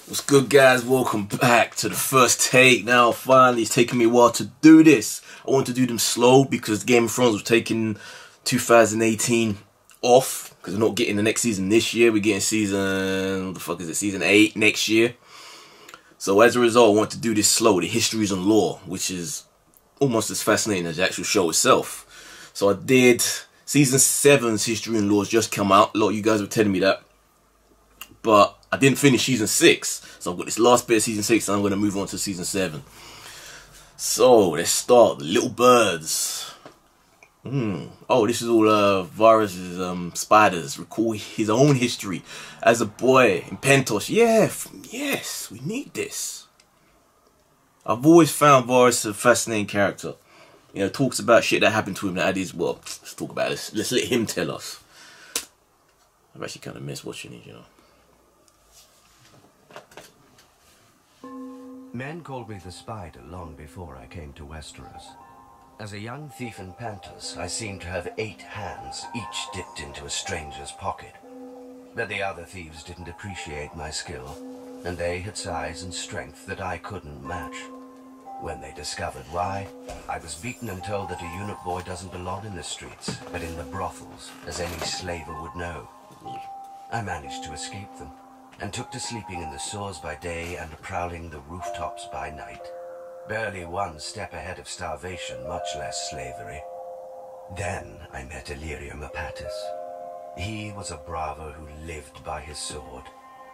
What's good, guys? Welcome back to the first take. Now, finally, it's taken me a while to do this. I want to do them slow because Game of Thrones was taking 2018 off because we're not getting the next season this year. We're getting season, what the fuck is it? Season 8 next year. So as a result, I want to do this slow. The Histories and Lore, which is almost as fascinating as the actual show itself. So I did season 7's History and Lore's just come out. A lot of you guys were telling me that, but I didn't finish season 6, so I've got this last bit of season 6 and I'm going to move on to season 7. So, let's start. The little birds. Oh, this is all Varys' spiders. Recall his own history as a boy in Pentos. Yeah, yes, we need this. I've always found Varys a fascinating character. You know, talks about shit that happened to him that is, well, let's talk about it. Let's let him tell us. I've actually kind of missed watching it, you know. Men called me the Spider long before I came to Westeros. As a young thief in Pentos, I seemed to have 8 hands, each dipped into a stranger's pocket. But the other thieves didn't appreciate my skill, and they had size and strength that I couldn't match. When they discovered why, I was beaten and told that a eunuch boy doesn't belong in the streets, but in the brothels, as any slaver would know. I managed to escape them, and took to sleeping in the sewers by day and prowling the rooftops by night. Barely one step ahead of starvation, much less slavery. Then I met Illyrio Mopatis. He was a bravo who lived by his sword,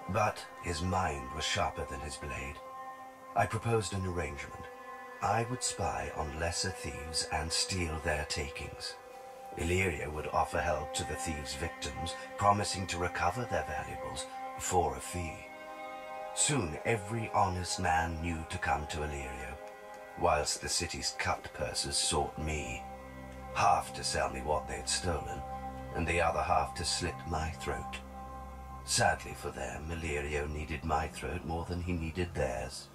but his mind was sharper than his blade. I proposed an arrangement. I would spy on lesser thieves and steal their takings. Illyrio would offer help to the thieves' victims, promising to recover their valuables for a fee. Soon every honest man knew to come to Illyrio, whilst the city's cut purses sought me, half to sell me what they'd stolen, and the other half to slit my throat. Sadly for them, Illyrio needed my throat more than he needed theirs.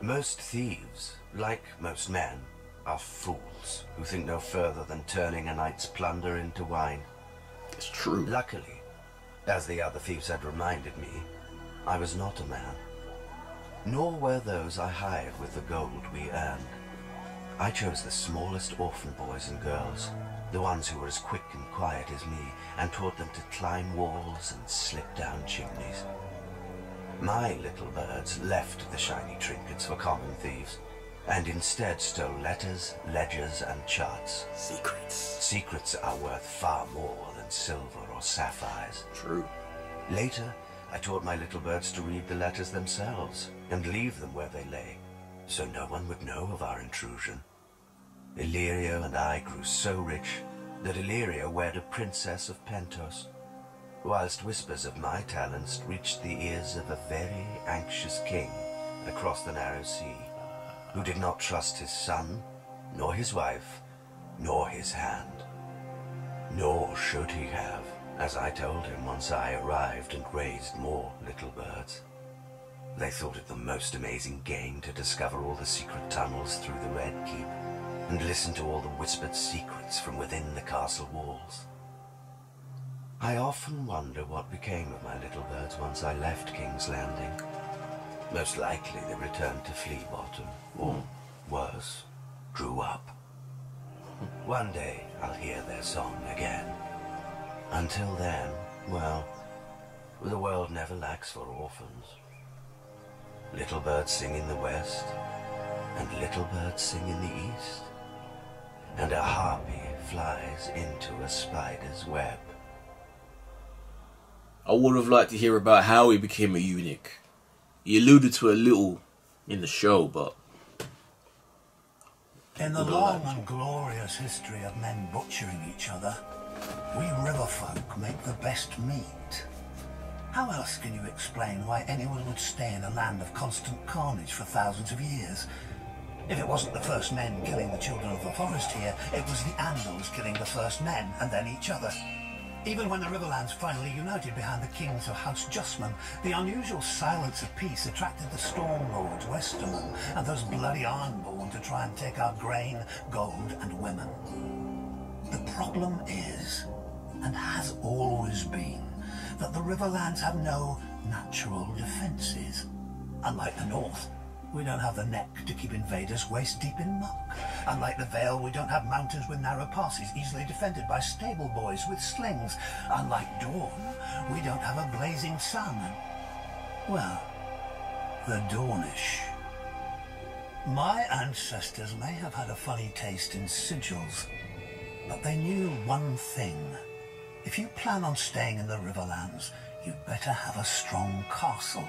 Most thieves, like most men, are fools who think no further than turning a night's plunder into wine. It's true. Luckily, as the other thieves had reminded me, I was not a man. Nor were those I hired with the gold we earned. I chose the smallest orphan boys and girls, the ones who were as quick and quiet as me, and taught them to climb walls and slip down chimneys. My little birds left the shiny trinkets for common thieves, and instead stole letters, ledgers, and charts. Secrets. Secrets are worth far more than silver or sapphires. True. Later, I taught my little birds to read the letters themselves and leave them where they lay, so no one would know of our intrusion. Illyrio and I grew so rich that Illyrio wed a princess of Pentos, whilst whispers of my talents reached the ears of a very anxious king across the narrow sea, who did not trust his son, nor his wife, nor his hand. Nor should he have, as I told him once I arrived and raised more little birds. They thought it the most amazing game to discover all the secret tunnels through the Red Keep, and listen to all the whispered secrets from within the castle walls. I often wonder what became of my little birds once I left King's Landing. Most likely they returned to Flea Bottom, or worse, grew up. One day I'll hear their song again. Until then, well, the world never lacks for orphans. Little birds sing in the west, and little birds sing in the east, and a harpy flies into a spider's web. I would have liked to hear about how he became a eunuch. He alluded to it a little in the show, but... In the long and glorious history of men butchering each other, we riverfolk make the best meat. How else can you explain why anyone would stay in a land of constant carnage for thousands of years? If it wasn't the first men killing the children of the forest here, it was the Andals killing the first men and then each other. Even when the Riverlands finally united behind the kings of House Justman, the unusual silence of peace attracted the Storm Lords, Westermen, and those bloody Ironborn to try and take our grain, gold, and women. The problem is, and has always been, that the Riverlands have no natural defenses. Unlike the north, we don't have the neck to keep invaders waist-deep in muck. Unlike the Vale, we don't have mountains with narrow passes easily defended by stable boys with slings. Unlike Dawn, we don't have a blazing sun. Well, the Dornish. My ancestors may have had a funny taste in sigils, but they knew one thing. If you plan on staying in the Riverlands, you'd better have a strong castle.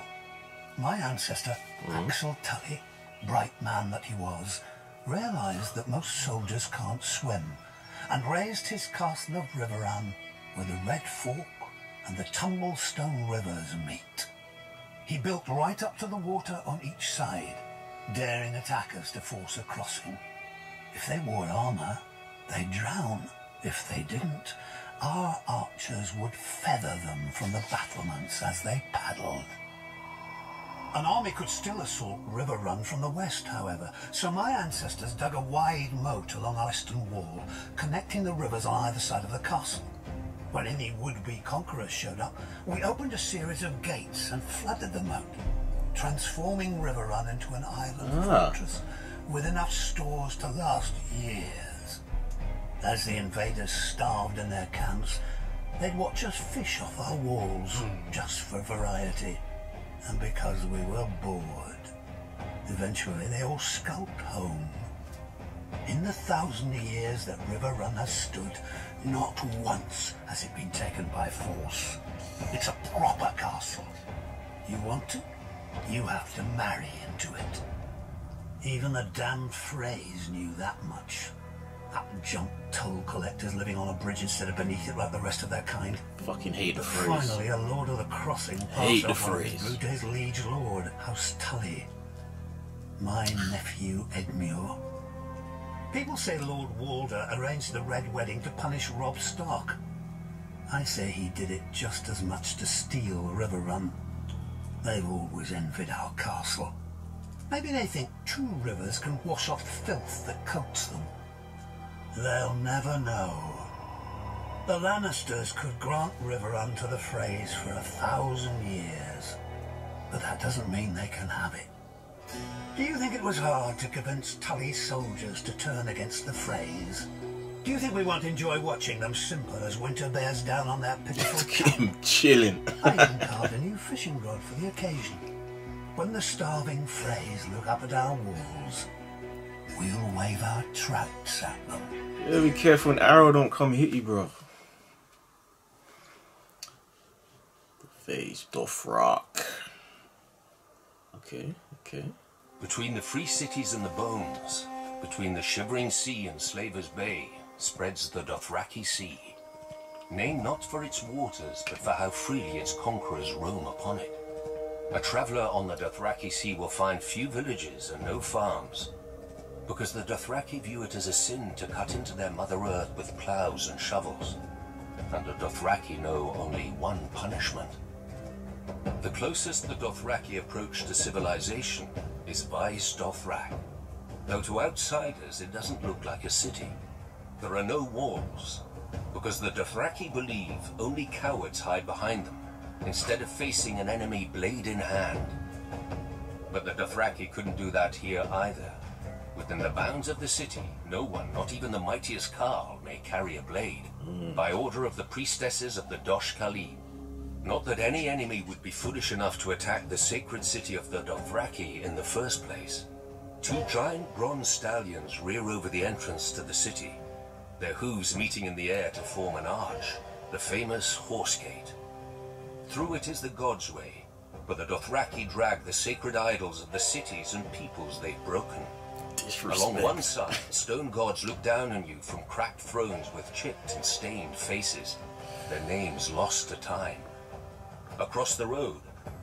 My ancestor, Axel Tully, bright man that he was, realized that most soldiers can't swim, and raised his castle of Riverrun where the Red Fork and the Tumblestone rivers meet. He built right up to the water on each side, daring attackers to force a crossing. If they wore armor, they'd drown. If they didn't, our archers would feather them from the battlements as they paddled. An army could still assault Riverrun from the west, however, so my ancestors dug a wide moat along our western wall, connecting the rivers on either side of the castle. When any would-be conquerors showed up, we opened a series of gates and flooded the moat, transforming Riverrun into an island fortress with enough stores to last years. As the invaders starved in their camps, they'd watch us fish off our walls, just for variety. And because we were bored, eventually they all skulked home. In the 1,000 years that Riverrun has stood, not once has it been taken by force. It's a proper castle. You want it? You have to marry into it. Even the damned Freys knew that much. That junk toll collectors living on a bridge instead of beneath it like the rest of their kind. Fucking hate the Freys. Finally, a Lord of the Crossing Hate passed the off on his Freys. route to his liege lord, House Tully. My nephew Edmure. People say Lord Walder arranged the Red Wedding to punish Robb Stark. I say he did it just as much to steal Riverrun. They've always envied our castle. Maybe they think two rivers can wash off filth that coats them. They'll never know. The Lannisters could grant Riverrun to the Freys for 1,000 years, but that doesn't mean they can have it. Do you think it was hard to convince Tully's soldiers to turn against the Freys? Do you think we won't enjoy watching them simper as winter bears down on their pitiful Look at him chilling. I even carved a new fishing rod for the occasion. When the starving Freys look up at our walls, we'll wave our trouts at them. Yeah, be careful, an arrow don't come hit you, bro. The face, Dothraki. Okay. Between the free cities and the bones, between the shivering sea and Slaver's Bay, spreads the Dothraki Sea. Named not for its waters, but for how freely its conquerors roam upon it. A traveller on the Dothraki Sea will find few villages and no farms, because the Dothraki view it as a sin to cut into their Mother Earth with ploughs and shovels, and the Dothraki know only one punishment. The closest the Dothraki approach to civilization is Vaes Dothrak, though to outsiders it doesn't look like a city. There are no walls, because the Dothraki believe only cowards hide behind them, instead of facing an enemy blade in hand. But the Dothraki couldn't do that here either. Within the bounds of the city, no one, not even the mightiest Carl, may carry a blade, by order of the priestesses of the Dosh Kali. Not that any enemy would be foolish enough to attack the sacred city of the Dothraki in the first place. Two giant bronze stallions rear over the entrance to the city, their hooves meeting in the air to form an arch, the famous Horse Gate. Through it is the God's Way, but the Dothraki drag the sacred idols of the cities and peoples they've broken. Along one side, stone gods look down on you from cracked thrones with chipped and stained faces, their names lost to time. Across the road,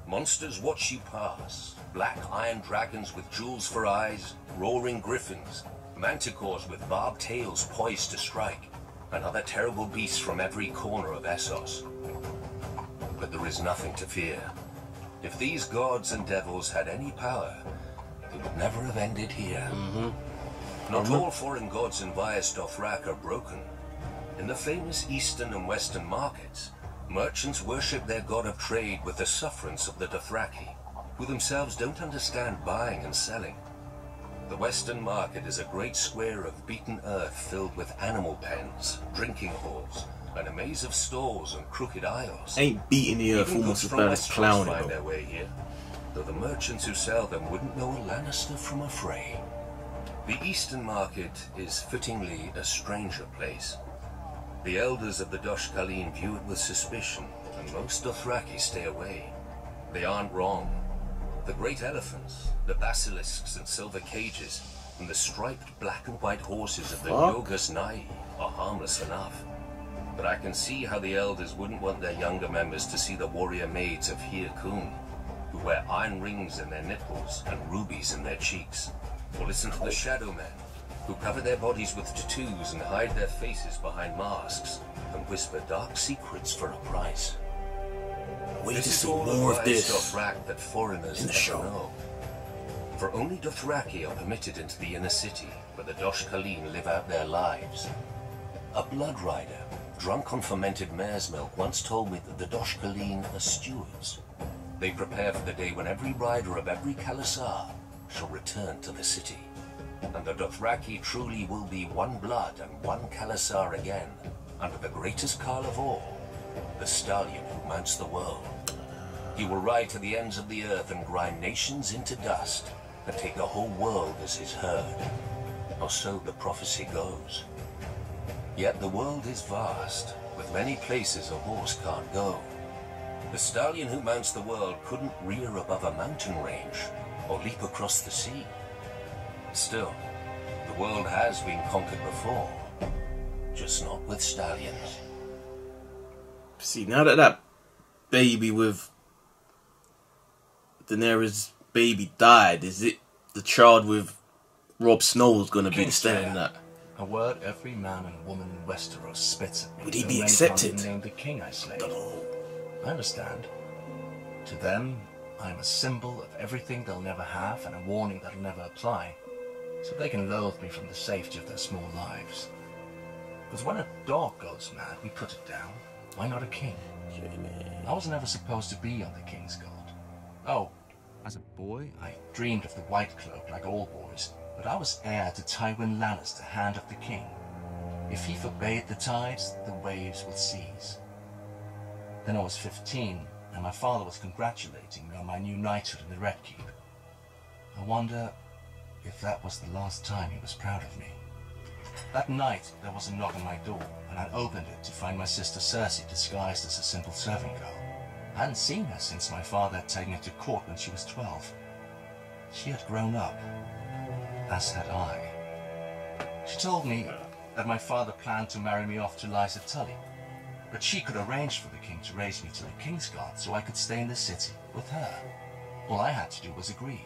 monsters watch you pass, black iron dragons with jewels for eyes, roaring griffins, manticores with barbed tails poised to strike, and other terrible beasts from every corner of Essos. But there is nothing to fear. If these gods and devils had any power, it would never have ended here. Not all foreign gods in Vaes Dothrak are broken. In the famous eastern and western markets, merchants worship their god of trade with the sufferance of the Dothraki. who themselves don't understand buying and selling. The Western Market is a great square of beaten earth filled with animal pens, drinking halls, and a maze of stalls and crooked aisles. Ain't beating the earth Even almost goods as from bad as Westeros clowning, find though. their way here, though the merchants who sell them wouldn't know a Lannister from a Frey. The Eastern Market is fittingly a stranger place. The elders of the Dosh Khaleen view it with suspicion, and most Dothraki stay away. They aren't wrong. The great elephants, the basilisks and silver cages, and the striped black and white horses of the Yorghos Nai are harmless enough. But I can see how the elders wouldn't want their younger members to see the warrior maids of Hir Kun, who wear iron rings in their nipples and rubies in their cheeks. Or listen to the shadow men, who cover their bodies with tattoos and hide their faces behind masks, and whisper dark secrets for a price. Wait to This is see all more the of this Dothraki that foreigners in the never show. know. For only Dothraki are permitted into the inner city, where the Dosh Khaleen live out their lives. A blood rider, drunk on fermented mare's milk, once told me that the Dosh Khaleen are stewards. They prepare for the day when every rider of every Khalasar shall return to the city. And the Dothraki truly will be one blood and one Khalasar again, under the greatest Khal of all, the stallion who mounts the world. He will ride to the ends of the earth and grind nations into dust, and take the whole world as his herd. Or so the prophecy goes. Yet the world is vast, with many places a horse can't go. The stallion who mounts the world couldn't rear above a mountain range, or leap across the sea. Still, the world has been conquered before, just not with stallions. See, now that that baby with Daenerys' baby died, is it the child with Rob Snow's gonna be staying in that? A word every man and woman in Westeros spits at me. Would he so be many accepted? can't even name the king I slayed. Oh, I understand. To them, I'm a symbol of everything they'll never have and a warning that'll never apply, so they can loathe me from the safety of their small lives. Because when a dog goes mad, we put it down. Why not a king? I was never supposed to be on the King's Guard. Oh, as a boy, I dreamed of the White Cloak like all boys, but I was heir to Tywin Lannister, Hand of the King. If he forbade the tides, the waves would cease. Then I was 15, and my father was congratulating me on my new knighthood in the Red Keep. I wonder if that was the last time he was proud of me. That night, there was a knock on my door, and I opened it to find my sister Cersei disguised as a simple servant girl. I hadn't seen her since my father had taken her to court when she was 12. She had grown up, as had I. She told me that my father planned to marry me off to Lysa Tully, but she could arrange for the king to raise me to the King's Guard so I could stay in the city with her. All I had to do was agree.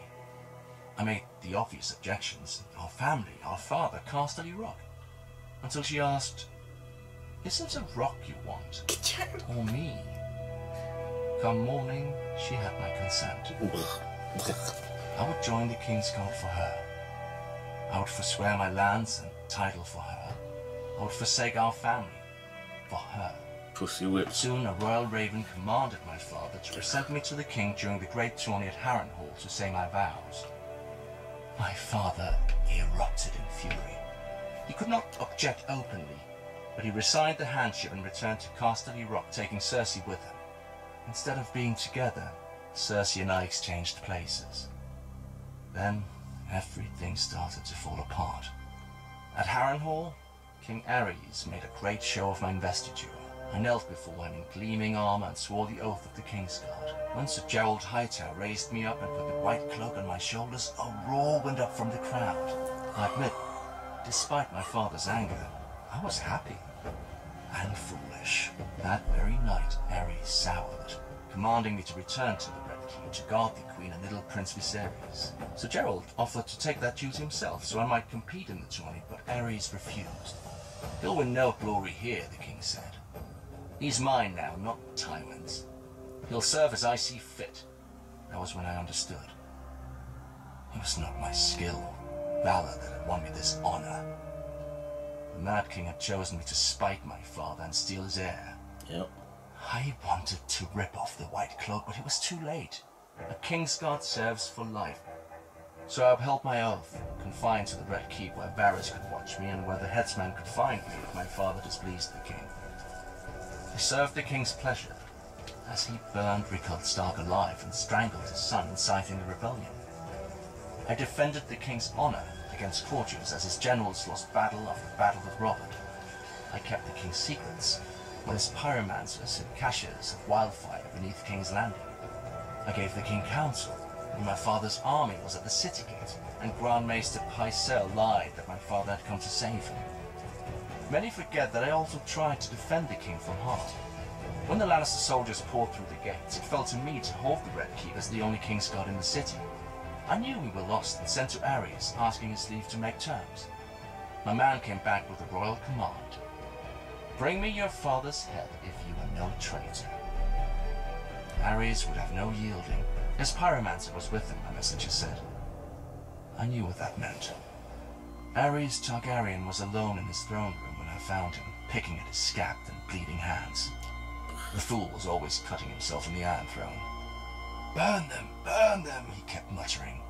I made the obvious objections. Our family, our father, Casterly Rock. Until she asked, "Is it a rock you want? Or me?" Come morning, she had my consent. I would join the King's Guard for her. I would forswear my lands and title for her. I would forsake our family for her. pussy whips. Soon a royal raven commanded my father to present me to the king during the great tourney at Harrenhal to say my vows. My father erupted in fury. He could not object openly, but he resigned the handship and returned to Casterly Rock, taking Cersei with him. Instead of being together, Cersei and I exchanged places. Then everything started to fall apart. At Harrenhal, King Aerys made a great show of my investiture. I knelt before him in gleaming armor and swore the oath of the Kingsguard. When Sir Gerald Hightower raised me up and put the white cloak on my shoulders, a roar went up from the crowd. I admit, despite my father's anger, I was happy and foolish. That very night, Aerys soured, commanding me to return to the Red Keep to guard the Queen and little Prince Viserys. Sir Gerald offered to take that duty himself so I might compete in the tourney, but Aerys refused. He'll win no glory here, the king said. He's mine now, not Tywin's. He'll serve as I see fit. That was when I understood. It was not my skill, valor that had won me this honor. The Mad King had chosen me to spite my father and steal his heir. Yep. I wanted to rip off the white cloak, but it was too late. A Kingsguard serves for life. So I upheld my oath, confined to the Red Keep where Varys could watch me and where the headsman could find me if my father displeased the king. I served the king's pleasure as he burned Rickard Stark alive and strangled his son, inciting the rebellion. I defended the king's honor against courtiers as his generals lost battle after battle with Robert. I kept the king's secrets when his pyromancers hid caches of wildfire beneath King's Landing. I gave the king counsel when my father's army was at the city gate, and Grand Maester Pycelle lied that my father had come to save him. Many forget that I also tried to defend the king from harm. When the Lannister soldiers poured through the gates, it fell to me to hold the Red Keep as the only Kingsguard in the city. I knew we were lost and sent to Aerys, asking his leave to make terms. My man came back with a royal command. Bring me your father's head if you are no traitor. Aerys would have no yielding. His pyromancer was with him, my messenger said. I knew what that meant. Aerys Targaryen was alone in his throne room when I found him, picking at his scabbed and bleeding hands. The fool was always cutting himself in the Iron Throne. Burn them, he kept muttering.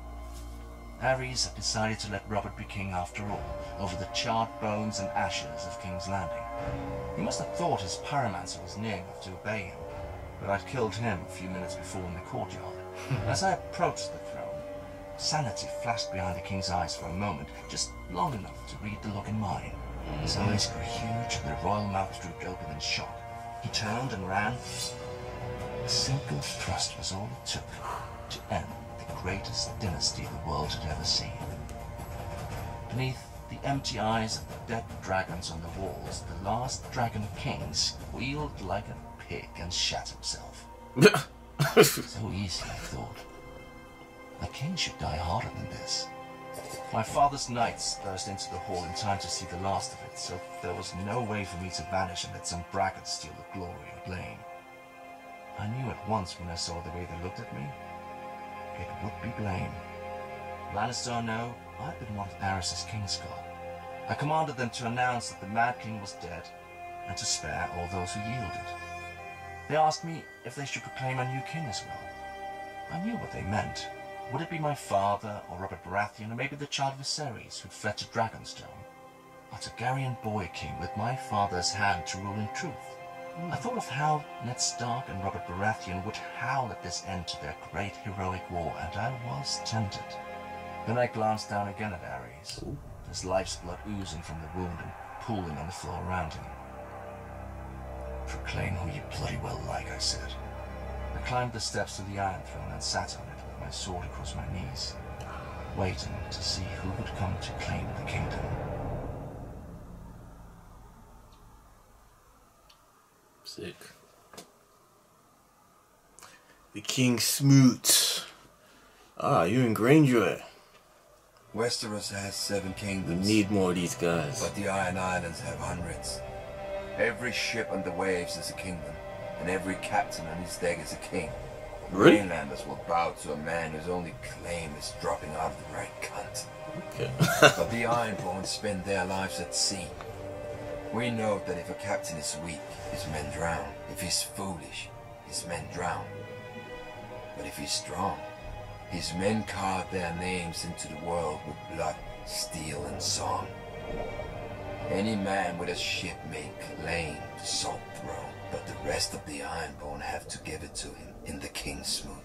Aerys had decided to let Robert be king after all, over the charred bones and ashes of King's Landing. He must have thought his pyromancer was near enough to obey him, but I'd killed him a few minutes before in the courtyard. As I approached the throne, sanity flashed behind the king's eyes for a moment, just long enough to read the look in mine. His eyes grew huge and the royal mouth drooped open in shock. He turned and ran. A single thrust was all it took to end the greatest dynasty the world had ever seen. Beneath the empty eyes of the dead dragons on the walls, the last dragon king squealed like a pig and shat himself. So easy, I thought. A king should die harder than this. My father's knights burst into the hall in time to see the last of it, so there was no way for me to vanish and let some braggart steal the glory or blame. I knew at once when I saw the way they looked at me, it would be blame. Lannister or no, I'd been one of Aerys' Kingsguard. I commanded them to announce that the Mad King was dead, and to spare all those who yielded. They asked me if they should proclaim a new king as well. I knew what they meant. Would it be my father, or Robert Baratheon, or maybe the child Viserys who'd fled to Dragonstone? A Targaryen boy king with my father's hand to rule in truth. I thought of how Ned Stark and Robert Baratheon would howl at this end to their great heroic war, and I was tempted. Then I glanced down again at Aerys, his life's blood oozing from the wound and pooling on the floor around him. Proclaim who you bloody well like, I said. I climbed the steps to the Iron Throne and sat on it with my sword across my knees, waiting to see who would come to claim the kingdom. Sick. The King Smoot. Ah, you're in Granger. Westeros has 7 We kingdoms, need more of these guys. but the Iron Islands have hundreds. Every ship on the waves is a kingdom, and every captain on his deck is a king. Really? Greenlanders will bow to a man whose only claim is dropping out of the right cunt. Okay. But the Ironborn spend their lives at sea. We know that if a captain is weak, his men drown. If he's foolish, his men drown. But if he's strong, his men carve their names into the world with blood, steel, and song. Any man with a ship may claim the Salt Throne, but the rest of the Ironborn have to give it to him in the King's Smoot.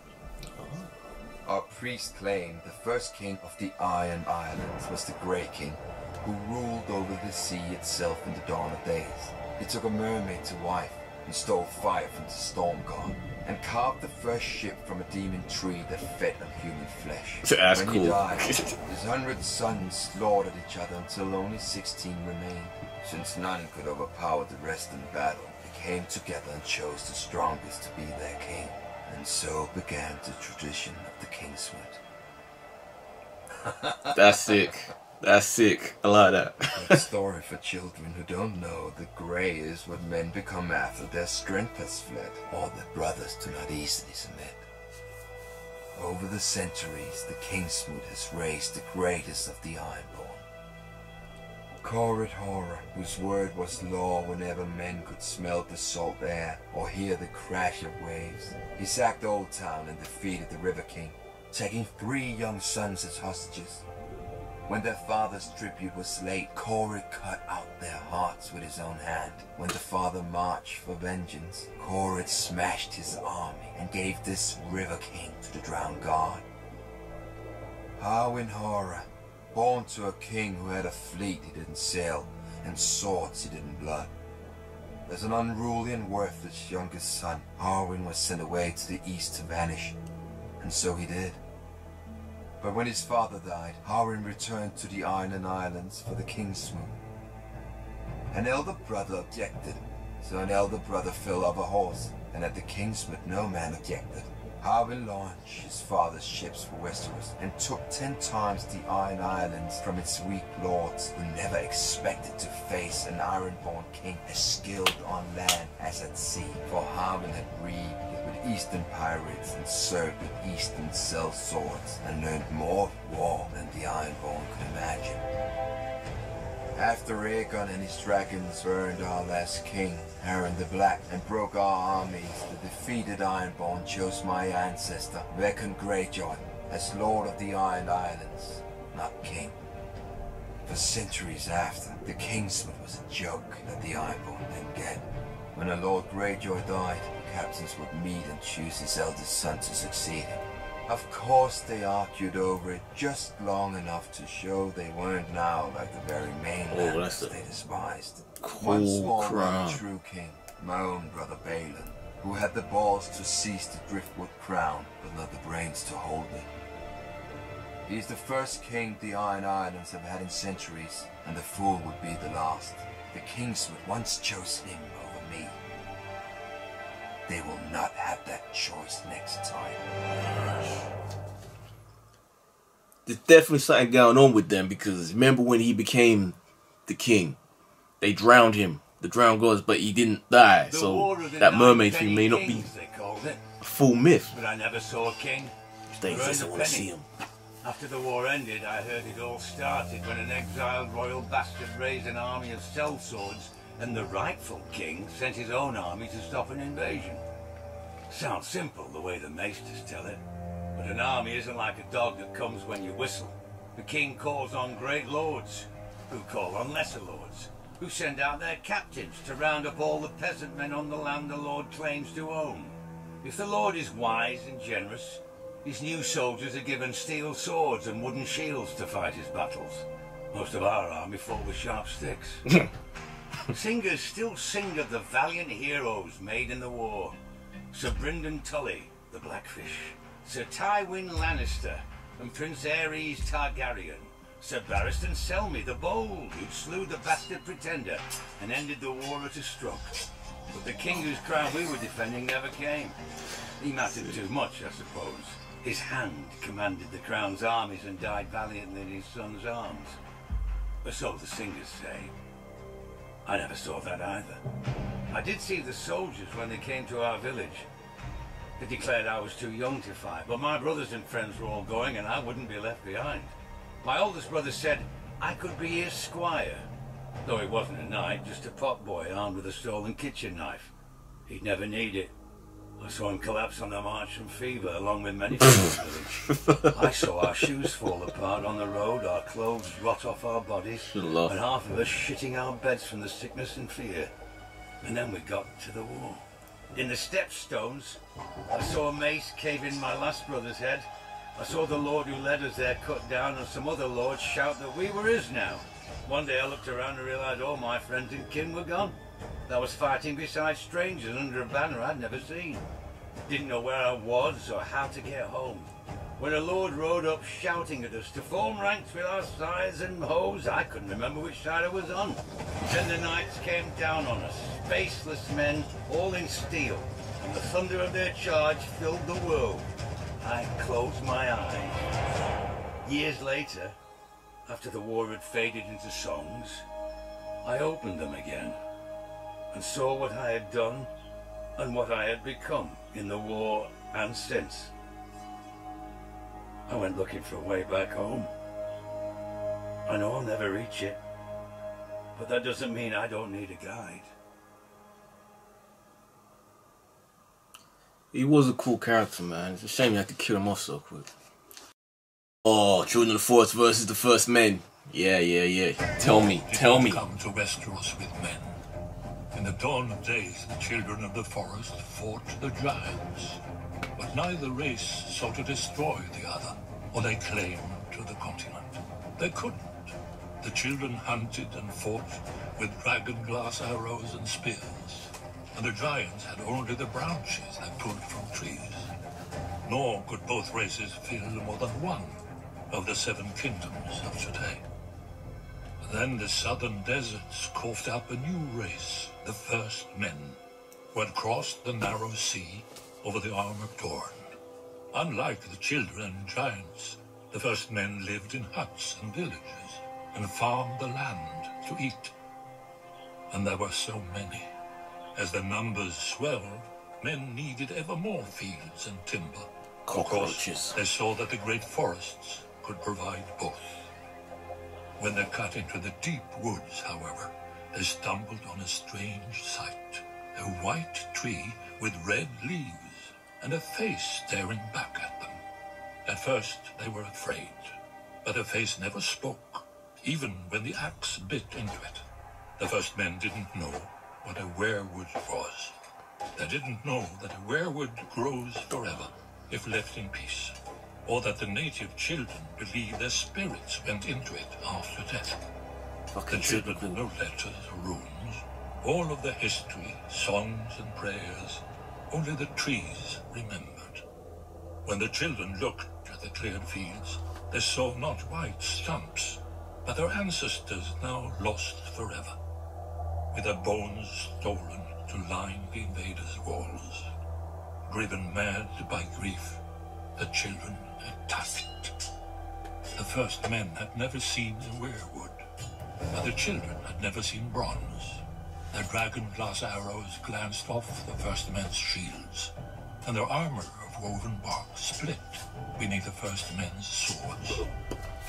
Our priests claim the first king of the Iron Islands was the Grey King, who ruled over the sea itself in the dawn of days. He took a mermaid to wife and stole fire from the storm god, and carved the first ship from a demon tree that fed on human flesh. That's when cool. he died, his 100 sons slaughtered each other until only 16 remained. Since none could overpower the rest in battle, they came together and chose the strongest to be their king. And so began the tradition of the King's Smoot. That's sick. That's sick. I like that. A story for children who don't know that grey is what men become after their strength has fled, or that brothers do not easily submit. Over the centuries, the King's Smoot has raised the greatest of the Ironborn. Corrid Horror, whose word was law whenever men could smell the salt air or hear the crash of waves. He sacked Old Town and defeated the River King, taking 3 young sons as hostages. When their father's tribute was late, Corrid cut out their hearts with his own hand. When the father marched for vengeance, Corrid smashed his army and gave this River King to the drowned god. Harwin Horror, born to a king who had a fleet he didn't sail and swords he didn't blood. As an unruly and worthless youngest son, Harwin was sent away to the east to vanish, and so he did. But when his father died, Harwin returned to the Iron Islands for the King's Moon. An elder brother objected, so an elder brother fell off a horse, and at the King's Moon no man objected. Harwin launched his father's ships for Westeros and took 10 times the Iron Islands from its weak lords who never expected to face an Ironborn king as skilled on land as at sea. For Harwin had breathed with Eastern pirates and served with Eastern sellswords and learned more of war than the Ironborn could imagine. After Aegon and his dragons burned our last king, Aaron the Black, and broke our armies, the defeated Ironborn chose my ancestor, Rickon Greyjoy, as Lord of the Iron Islands, not king. For centuries after, the Kingsman was a joke that the Ironborn didn't get. When a Lord Greyjoy died, the captains would meet and choose his eldest son to succeed him. Of course they argued over it just long enough to show they weren't now like the very mainlanders they despised. Once more was a true king, my own brother Balon, who had the balls to seize the driftwood crown, but not the brains to hold it. He's the first king the Iron Islands have had in centuries, and the fool would be the last. The Kingswood once chose him over me. They will not have that choice next time. There's definitely something going on with them, because remember when he became the king, they drowned him, the drowned gods, but he didn't die. So that mermaid thing may not be a full myth. But I never saw a king. They just want to see him. After the war ended, I heard it all started when an exiled royal bastard raised an army of sellswords, and the rightful king sent his own army to stop an invasion. Sounds simple the way the maesters tell it, but an army isn't like a dog that comes when you whistle. The king calls on great lords, who call on lesser lords, who send out their captains to round up all the peasant men on the land the lord claims to own. If the lord is wise and generous, his new soldiers are given steel swords and wooden shields to fight his battles. Most of our army fought with sharp sticks. Singers still sing of the valiant heroes made in the war. Sir Brynden Tully, the Blackfish, Sir Tywin Lannister, and Prince Aerys Targaryen, Sir Barristan Selmy the Bold, who slew the bastard Pretender and ended the war at a stroke. But the king whose crown we were defending never came. He mattered too much, I suppose. His hand commanded the crown's armies and died valiantly in his son's arms. Or so the singers say. I never saw that either. I did see the soldiers when they came to our village. They declared I was too young to fight, but my brothers and friends were all going and I wouldn't be left behind. My oldest brother said I could be his squire, though he wasn't a knight, just a potboy armed with a stolen kitchen knife. He'd never need it. I saw him collapse on the march from fever, along with many from the village. I saw our shoes fall apart on the road, our clothes rot off our bodies, and half of us shitting our beds from the sickness and fear. And then we got to the war. In the stepstones, I saw a mace cave in my last brother's head. I saw the lord who led us there cut down, and some other lords shout that we were his now. One day I looked around and realised all my friends and kin were gone. I was fighting beside strangers under a banner I'd never seen. Didn't know where I was or how to get home. When a lord rode up shouting at us to form ranks with our scythes and hoes, I couldn't remember which side I was on. Then the knights came down on us, faceless men, all in steel, and the thunder of their charge filled the world. I closed my eyes. Years later, after the war had faded into songs, I opened them again and saw what I had done and what I had become in the war and since. I went looking for a way back home. I know I'll never reach it, But that doesn't mean I don't need a guide. He was a cool character, man. It's a shame you had to kill him off so quick. Oh, Children of the Forest versus the First Men. Yeah. Tell me. Come to Westeros with men. In the dawn of days, the children of the forest fought the giants. But neither race sought to destroy the other, or lay claim to the continent. They couldn't. The children hunted and fought with dragon-glass arrows and spears, and the giants had only the branches they pulled from trees. Nor could both races fill more than one of the 7 kingdoms of today. Then the southern deserts coughed up a new race, the First Men, who had crossed the narrow sea over the Arm of Dorne. Unlike the children and giants, the First Men lived in huts and villages, and farmed the land to eat. And there were so many. As the numbers swelled, men needed ever more fields and timber. Cockroaches. Of course, they saw that the great forests could provide both. When they cut into the deep woods, however, they stumbled on a strange sight. A white tree with red leaves, and a face staring back at them. At first, they were afraid, but the face never spoke, even when the axe bit into it. The First Men didn't know what a weirwood was. They didn't know that a weirwood grows forever if left in peace, or that the native children believed their spirits went into it after death. The children had no letters or runes, all of the history, songs and prayers, only the trees remembered. When the children looked at the cleared fields, they saw not white stumps, but their ancestors now lost forever, with their bones stolen to line the invaders' walls. Driven mad by grief, the children attacked. The First Men had never seen a weirwood, but the children had never seen bronze. Their dragon-glass arrows glanced off the First Men's shields, and their armor of woven bark split beneath the First Men's swords.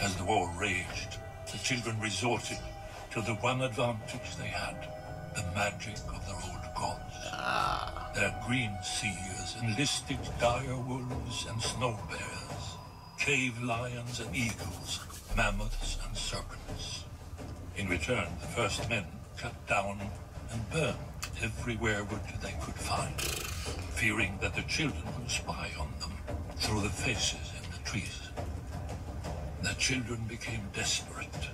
As the war raged, the children resorted to the one advantage they had, the magic of their old gods. Their green seers enlisted dire wolves and snow bears, cave lions and eagles, mammoths and serpents. In return, the First Men cut down and burned every weirwood they could find, fearing that the children would spy on them through the faces in the trees. The children became desperate.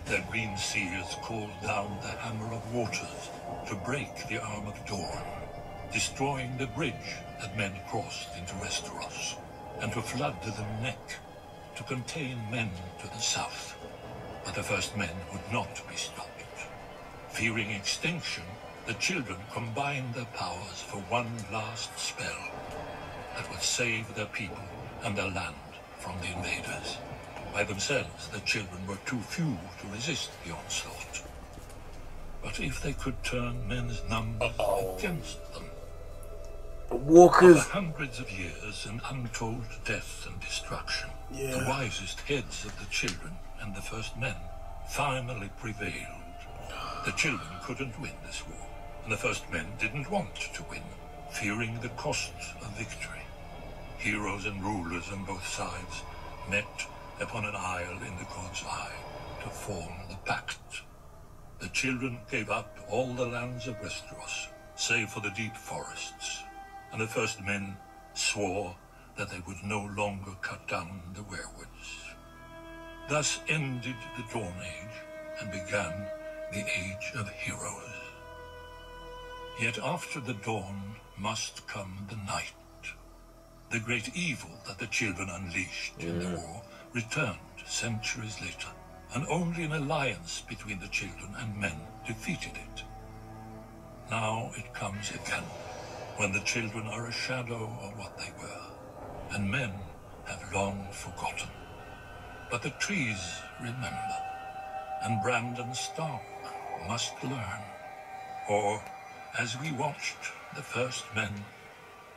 Their green seers called down the Hammer of Waters to break the Arm of Dorne, destroying the bridge that men crossed into Westeros, and to flood the neck to contain men to the south. But the First Men would not be stopped. Fearing extinction, the children combined their powers for one last spell that would save their people and their land from the invaders. By themselves, the children were too few to resist the onslaught. But if they could turn men's numbers against them, Walkers. after hundreds of years and untold death and destruction, the wisest heads of the children and the First Men finally prevailed. The children couldn't win this war, and the First Men didn't want to win, fearing the cost of victory. Heroes and rulers on both sides met upon an isle in the God's Eye to form the pact. The children gave up all the lands of Westeros, save for the deep forests, and the First Men swore that they would no longer cut down the weirwoods. Thus ended the Dawn Age and began the Age of Heroes. Yet after the dawn must come the night. The great evil that the children unleashed in the war returned centuries later, and only an alliance between the children and men defeated it. Now it comes again, when the children are a shadow of what they were, and men have long forgotten. But the trees remember, and Brandon Stark must learn. Or, as we watched the First Men,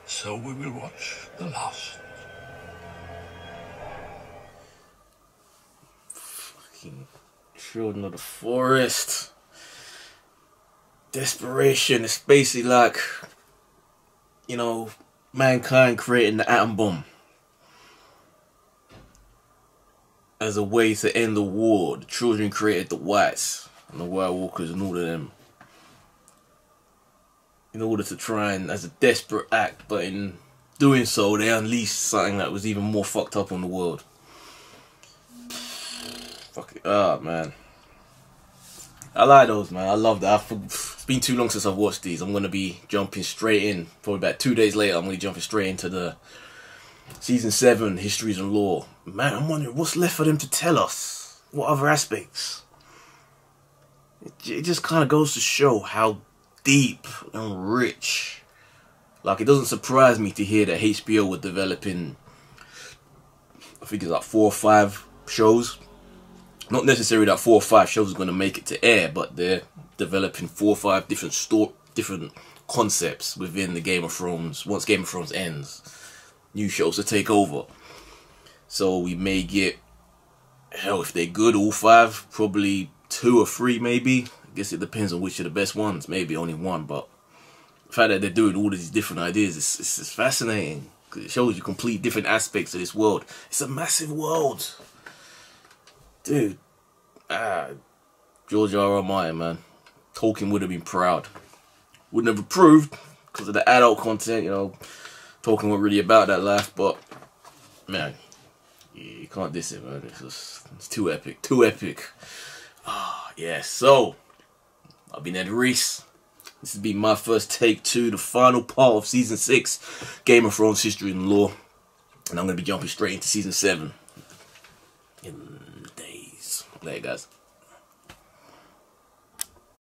so we will watch the last. Children of the Forest. desperation. It's basically like, you know, mankind creating the atom bomb as a way to end the war. The children created the whites and the White Walkers and all of them in order to try and, as a desperate act, but in doing so, they unleashed something that was even more fucked up on the world. Fuck it. Oh, man. I like those, man. I love that. It's been too long since I've watched these. I'm going to be jumping straight in. Probably about 2 days later, I'm going to be jumping straight into the Season 7, Histories and Lore. Man, I'm wondering what's left for them to tell us. What other aspects? It just kind of goes to show how deep and rich. Like, it doesn't surprise me to hear that HBO were developing, I think it's like 4 or 5 shows. Not necessarily that 4 or 5 shows are going to make it to air, but they're developing 4 or 5 different concepts within the Game of Thrones. Once Game of Thrones ends, new shows to take over. So we may get, hell, if they're good, all 5, probably 2 or 3 maybe. I guess it depends on which are the best ones. Maybe only 1, but the fact that they're doing all of these different ideas is fascinating. It shows you complete different aspects of this world. It's a massive world. Dude, George R.R. Martin, man. Tolkien would have been proud. Wouldn't have approved because of the adult content, you know. Tolkien wasn't really about that life, but, man, you can't diss it, man. It's too epic. Too epic. Yeah, so, I've been Ed Reese. This has been my first take to the final part of Season 6, Game of Thrones History and Lore. And I'm going to be jumping straight into Season 7 in days. Later, guys.